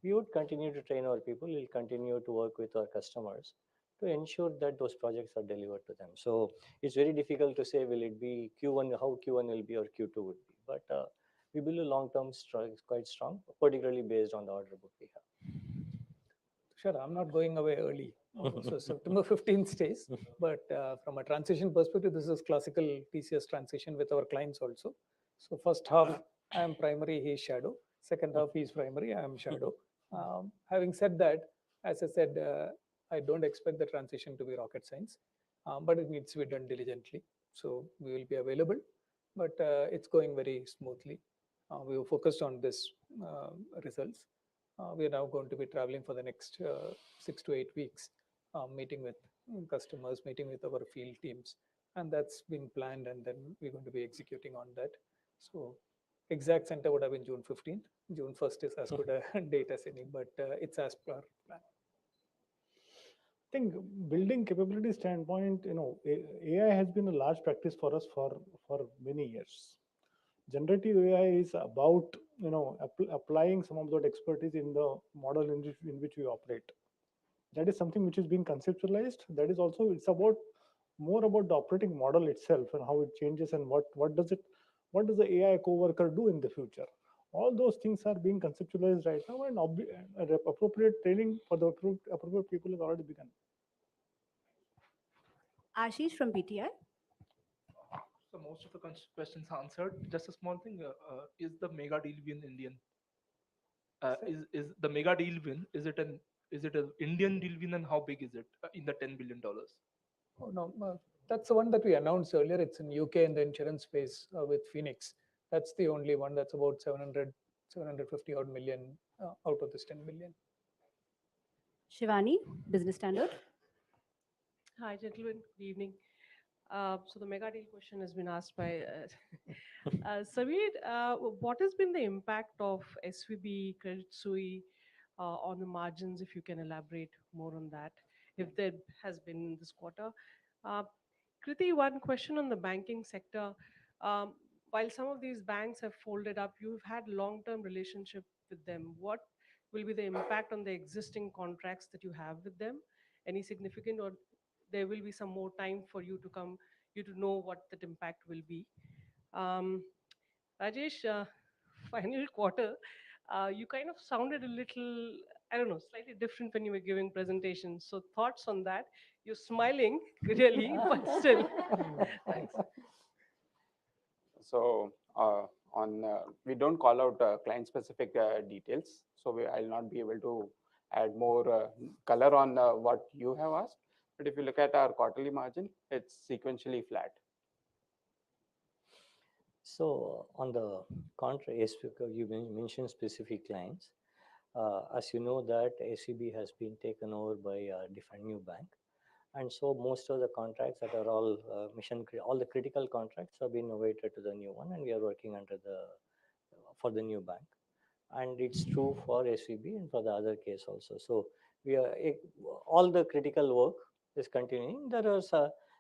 We would continue to train our people, we'll continue to work with our customers to ensure that those projects are delivered to them. So it's very difficult to say will it be Q1, how Q1 will be or Q2 would be. But we believe long term is quite strong, particularly based on the order book we have. Sure, I'm not going away early. So September 15th stays. But from a transition perspective, this is classical TCS transition with our clients also. So first half, I am primary, he is shadow. Second half, he is primary, I am shadow. Having said that, as I said, I don't expect the transition to be rocket science, but it needs to be done diligently. So we will be available, but it's going very smoothly. We were focused on this results. We are now going to be traveling for the next 6 to 8 weeks, meeting with customers, meeting with our field teams, and that's been planned, and then we're going to be executing on that. So exact center would have been June 15th. June 1st is as good a date as any, but it's as per plan. I think building capability standpoint, AI has been a large practice for us for many years. Generative AI is about applying some of that expertise in the model in which we operate. That is something which is being conceptualized. That is also, it's about more about the operating model itself and how it changes, and what does the AI co-worker do in the future. All those things are being conceptualized right now, and appropriate training for the appropriate people has already begun. Ashish from BTI. So most of the questions answered. Just a small thing: is the mega deal win Indian? Is the mega deal win? Is it an Indian deal win, and how big is it in the $10 billion? Oh, no, that's the one that we announced earlier. It's in UK in the insurance space with Phoenix. That's the only one. That's about 750 odd million out of this 10 billion. Shivani, Business Standard. Hi, gentlemen. Good evening. So the mega deal question has been asked by Sameer. What has been the impact of SVB, Credit Suisse on the margins? If you can elaborate more on that, if there has been in this quarter. Uh, Kriti, one question on the banking sector. Um, while some of these banks have folded up, you've had long-term relationship with them. What will be the impact on the existing contracts that you have with them? Any significant, or there will be some more time for you to know what that impact will be? Um, Rajesh, final quarter, you kind of sounded a little, I don't know, slightly different when you were giving presentations. So thoughts on that? You're smiling really, but still. Thanks. So we don't call out client-specific details, so I'll not be able to add more color on what you have asked. But if you look at our quarterly margin, it's sequentially flat. So on the contrary, yes, because you mentioned specific clients. As you know that SEB has been taken over by a different new bank. And so most of the contracts that are all all the critical contracts have been innovated to the new one, and we are working under for the new bank. And it's true for SVB and for the other case also. So we are all the critical work is continuing. There are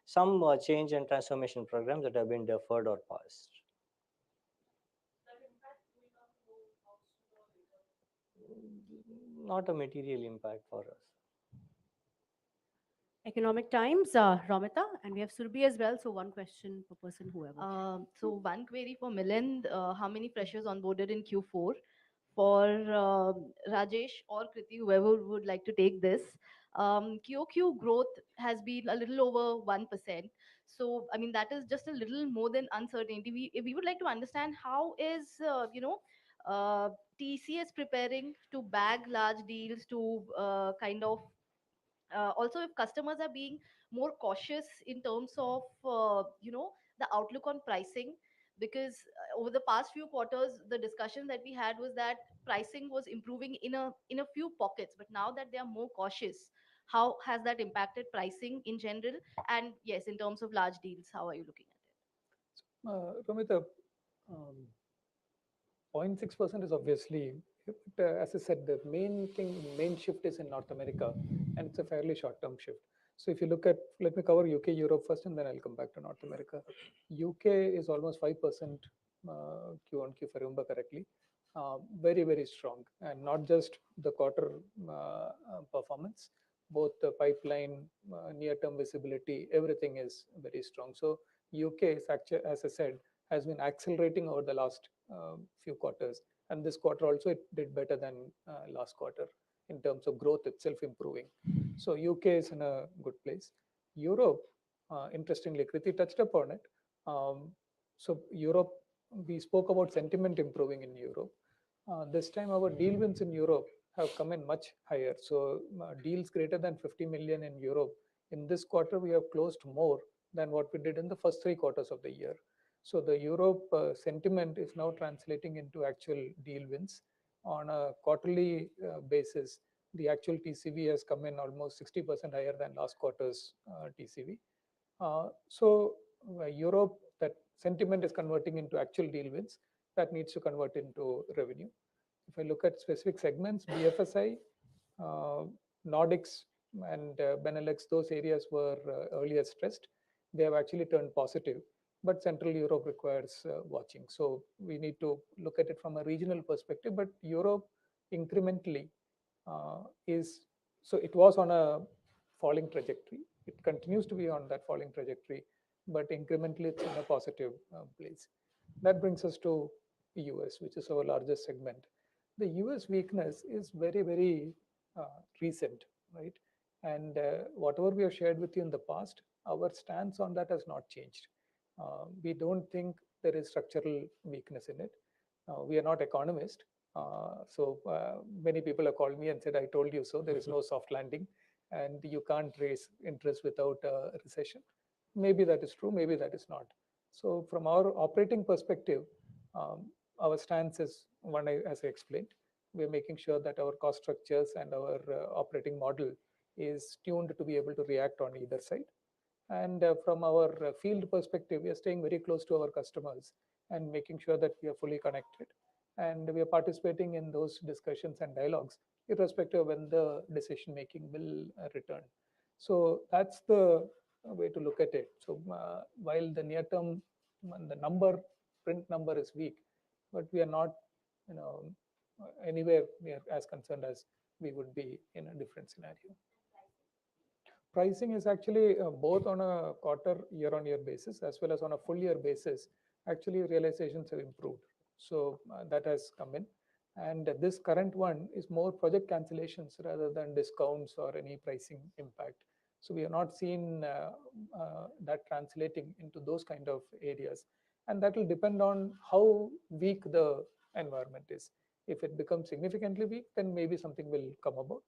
some change and transformation programs that have been deferred or paused. Not a material impact for us. Economic Times, Ramita, and we have Surbi as well. So one question per person, whoever. So one query for Milind, how many freshers onboarded in Q4? For Rajesh or Kriti, whoever would like to take this, QOQ growth has been a little over 1%. So, I mean, that is just a little more than uncertainty. We would like to understand how is, TCS preparing to bag large deals to kind of also if customers are being more cautious in terms of the outlook on pricing, because over the past few quarters the discussion that we had was that pricing was improving in a few pockets, but now that they are more cautious, how has that impacted pricing in general? And yes, in terms of large deals, how are you looking at it? Ramita, 0.6% is obviously, as I said, the main shift is in North America, and it's a fairly short-term shift. So if you look at, let me cover UK, Europe first, and then I'll come back to North America. UK is almost 5% Q on Q, if I remember correctly. Very, very strong, and not just the quarter performance, both the pipeline, near-term visibility, everything is very strong. So UK is actually, as I said, has been accelerating over the last few quarters, and this quarter also it did better than last quarter in terms of growth itself improving. So UK is in a good place. Europe, interestingly, Kriti touched upon it. So Europe, we spoke about sentiment improving in Europe. This time our deal wins in Europe have come in much higher. So deals greater than 50 million in Europe, in this quarter we have closed more than what we did in the first 3 quarters of the year. So the Europe sentiment is now translating into actual deal wins. On a quarterly basis, the actual TCV has come in almost 60% higher than last quarter's TCV. So Europe, that sentiment is converting into actual deal wins that needs to convert into revenue. If I look at specific segments, BFSI, Nordics and Benelux, those areas were earlier stressed. They have actually turned positive, but Central Europe requires watching. So we need to look at it from a regional perspective, but Europe incrementally so it was on a falling trajectory. It continues to be on that falling trajectory, but incrementally it's in a positive place. That brings us to US, which is our largest segment. The US weakness is very, very recent, right? And whatever we have shared with you in the past, our stance on that has not changed. We don't think there is structural weakness in it. We are not economists. So many people have called me and said, I told you so, there is no soft landing and you can't raise interest without a recession. Maybe that is true, maybe that is not. So from our operating perspective, our stance is one, as I explained, we're making sure that our cost structures and our operating model is tuned to be able to react on either side. And from our field perspective, we are staying very close to our customers and making sure that we are fully connected. And we are participating in those discussions and dialogues, irrespective of when the decision making will return. So that's the way to look at it. So while the near term, the print number is weak, but we are not, anywhere near as concerned as we would be in a different scenario. Pricing is actually both on a quarter year-on-year basis as well as on a full year basis. Actually, realizations have improved. So that has come in. And this current one is more project cancellations rather than discounts or any pricing impact. So we have not seen that translating into those kind of areas. And that will depend on how weak the environment is. If it becomes significantly weak, then maybe something will come about.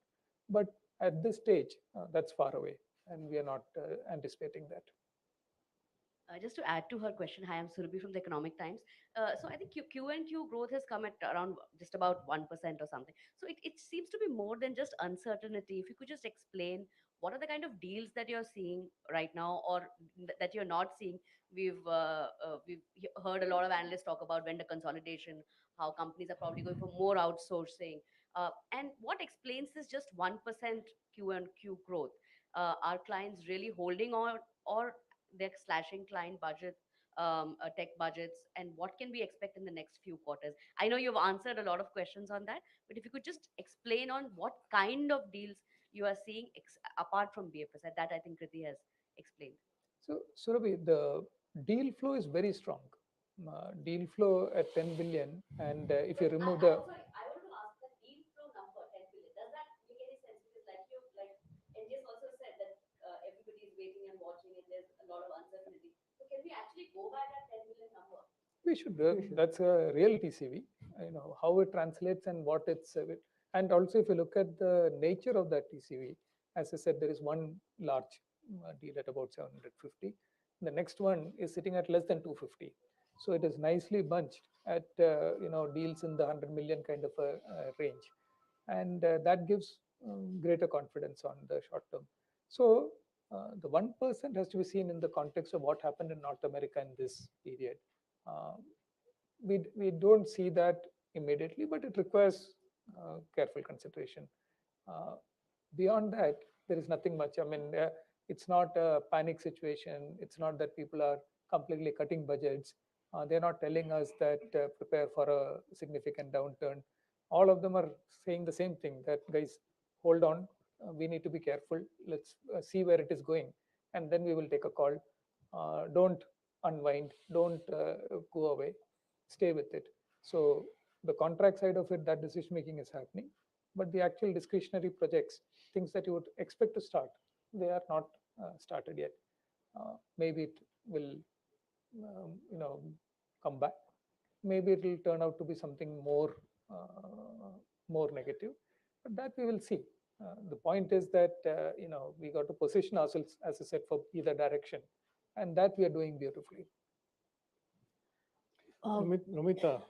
But at this stage, that's far away, and we are not anticipating that. Just to add to her question, hi, I'm Surabhi from the Economic Times. So I think Q and Q growth has come at around just about 1% or something. So it seems to be more than just uncertainty. If you could just explain what are the kind of deals that you're seeing right now, or that you're not seeing. We've heard a lot of analysts talk about vendor consolidation, how companies are probably going for more outsourcing, and what explains this just 1% Q and Q growth. Are clients really holding on, or they're slashing client budget, tech budgets, and what can we expect in the next few quarters? I know you've answered a lot of questions on that, but if you could just explain on what kind of deals you are seeing apart from BFS, that I think Kriti has explained. So, Surabhi, the deal flow is very strong. Deal flow at 10 billion, and if you remove the Sorry, I want to ask the deal flow number 10 billion. Does that make any sense? Because like NGS also said that everybody is waiting and watching, and there's a lot of uncertainty. So can we actually go by that 10 billion number? we should that's a real TCV, how it translates and what it's and also if you look at the nature of that TCV, as I said, there is one large deal at about 750. The next one is sitting at less than 250. So it is nicely bunched at deals in the 100 million kind of a range, and that gives greater confidence on the short term. So the 1% has to be seen in the context of what happened in North America in this period. uh, we don't see that immediately, but it requires careful consideration. Uh, Beyond that, there is nothing much. I mean, it's not a panic situation. It's not that people are completely cutting budgets. They're not telling us that prepare for a significant downturn. All of them are saying the same thing, that guys, hold on, we need to be careful. Let's see where it is going, and then we will take a call. Don't unwind, don't go away, stay with it. So the contract side of it, that decision making is happening, but the actual discretionary projects, things that you would expect to start, they are not started yet. Maybe it will you know come back. Maybe it will turn out to be something more negative, but that we will see. The point is that we got to position ourselves, as I said, for either direction, and that we are doing beautifully. Romita,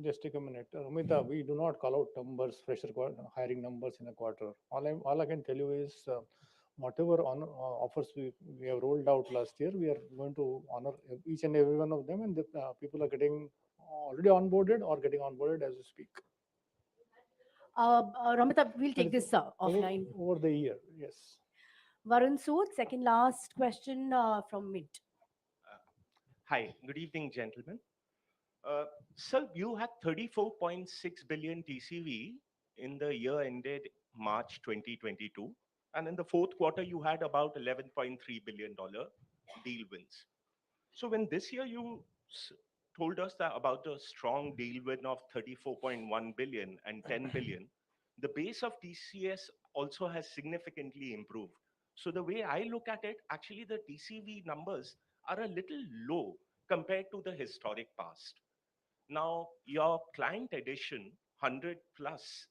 just take a minute. Romita, we do not call out numbers, fresher hiring numbers in a quarter. All I can tell you is whatever offers we have rolled out last year, we are going to honor each and every one of them, and the people are getting already onboarded or getting onboarded as we speak. Ramita, we'll take this offline. Over the year, yes. Varun Sood, second last question from Mint. Hi, good evening, gentlemen. Sir, you had 34.6 billion TCV in the year ended March 2022, and in the fourth quarter, you had about $11.3 billion deal wins. So when this year you told us that about a strong deal win of 34.1 billion and 10 billion, the base of TCS also has significantly improved. So the way I look at it, actually the TCV numbers are a little low compared to the historic past. Now, your client addition, 100 plus,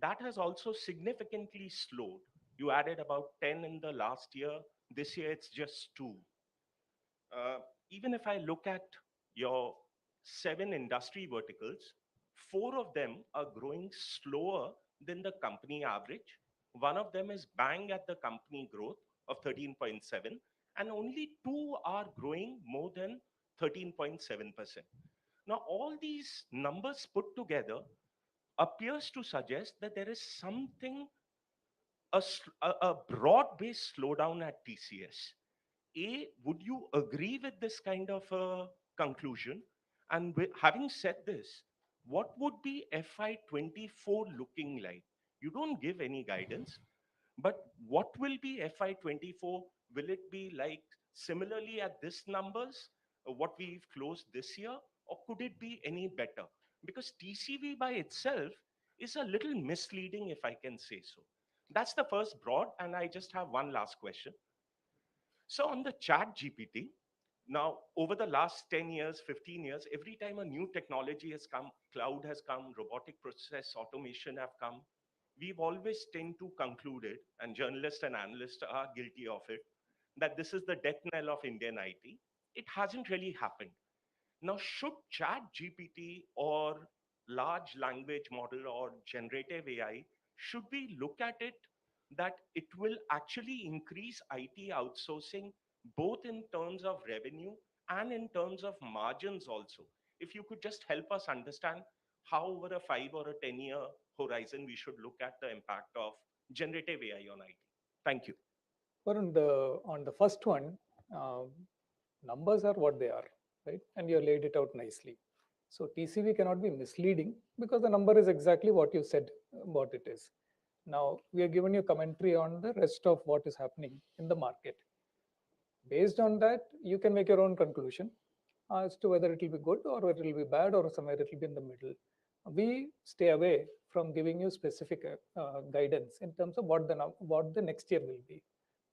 that has also significantly slowed. You added about 10 in the last year. This year, it's just 2. Uh, Even if I look at your 7 industry verticals, 4 of them are growing slower than the company average. One of them is bang at the company growth of 13.7, and only 2 are growing more than 13.7%. Now, all these numbers put together appears to suggest that there is something, a broad-based slowdown at TCS. Would you agree with this kind of conclusion? And having said this, what would be FY24 looking like? You don't give any guidance, but what will be FY24? Will it be like similarly at this numbers, what we've closed this year? or could it be any better? Because TCV by itself is a little misleading, if I can say so. That's the first broad, and I just have one last question. So on the chat GPT, now over the last 10 years, 15 years, every time a new technology has come, cloud has come, robotic process automation have come, we've always tend to conclude it, and journalists and analysts are guilty of it, that this is the death knell of Indian IT. It hasn't really happened. Now, should chat GPT or large language model or generative AI, should we look at it that it will actually increase IT outsourcing, both in terms of revenue and in terms of margins also? If you could just help us understand how over a 5 or a 10 year horizon we should look at the impact of generative AI on IT. Thank you. On the first one, uh, numbers are what they are, right? And you laid it out nicely. So TCV cannot be misleading because the number is exactly what you said what it is. Now we are giving you commentary on the rest of what is happening in the market. Based on that, you can make your own conclusion as to whether it will be good or whether it will be bad or somewhere it will be in the middle. We stay away from giving you specific guidance in terms of what the next year will be.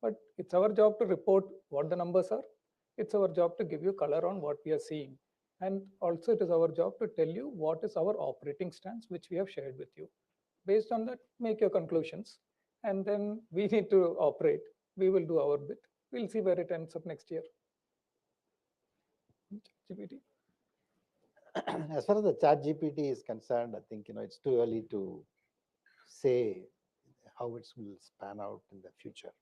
But it's our job to report what the numbers are. It's our job to give you color on what we are seeing. And also it is our job to tell you what is our operating stance, which we have shared with you. Based on that, make your conclusions. And then we need to operate. We will do our bit. We'll see where it ends up next year. GPT. As far as the chat GPT is concerned, I think it's too early to say how it will span out in the future.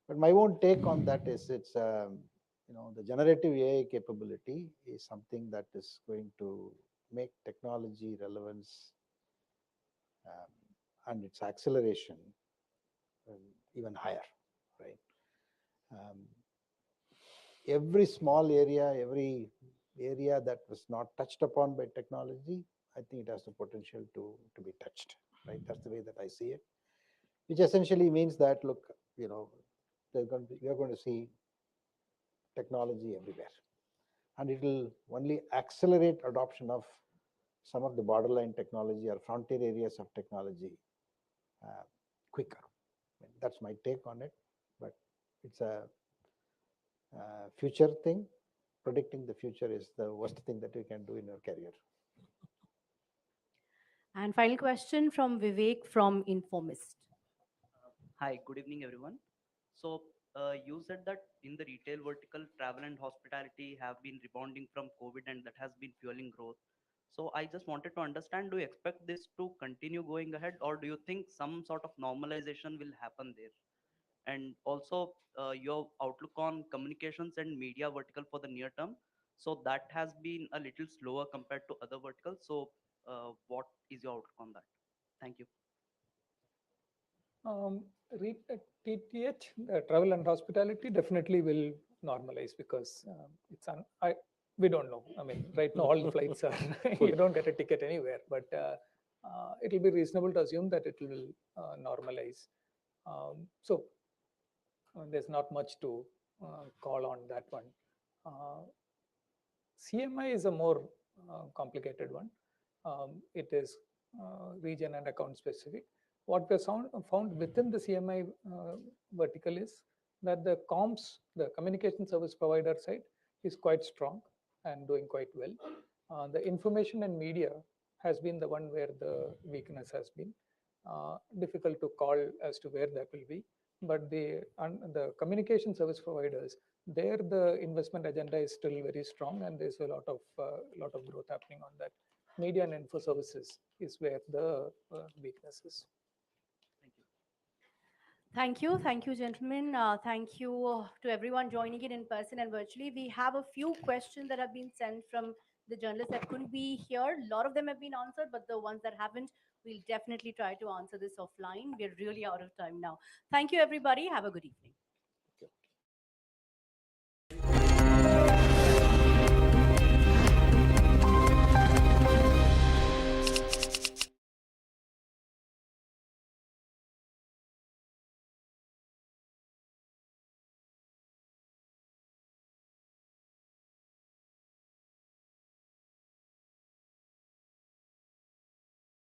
But my own take on that is it's the generative AI capability is something that is going to make technology relevance and its acceleration even higher, right? Every small area, every area that was not touched upon by technology, I think it has the potential to be touched, right? That's the way that I see it, which essentially means that, look, we are going to see technology everywhere, and it will only accelerate adoption of some of the borderline technology or frontier areas of technology quicker. That's my take on it, but it's a future thing. Predicting the future is the worst thing that you can do in your career. And final question from Vivek from Informist. Hi, good evening, everyone. So, you said that in the retail vertical, travel and hospitality have been rebounding from COVID and that has been fueling growth. So, I just wanted to understand, do you expect this to continue going ahead, or do you think some sort of normalization will happen there? And also, your outlook on communications and media vertical for the near term. So, that has been a little slower compared to other verticals. So, what is your outlook on that? Thank you. TTH, travel and hospitality, definitely will normalize because we don't know. I mean, right now all the flights are you don't get a ticket anywhere, but it will be reasonable to assume that it will normalize. So there's not much to call on that one. CMI is a more complicated one. It is region and account specific. What we found within the CMI vertical is that the comms, the communication service provider side, is quite strong and doing quite well. The information and media has been the one where the weakness has been. Difficult to call as to where that will be, but the communication service providers, there the investment agenda is still very strong, and there's a lot of growth happening on that. Media and info services is where the weakness is. Thank you, gentlemen. Thank you to everyone joining in person and virtually. We have a few questions that have been sent from the journalists that couldn't be here. A lot of them have been answered, but the ones that haven't, we'll definitely try to answer this offline. We're really out of time now. Thank you, everybody. Have a good evening.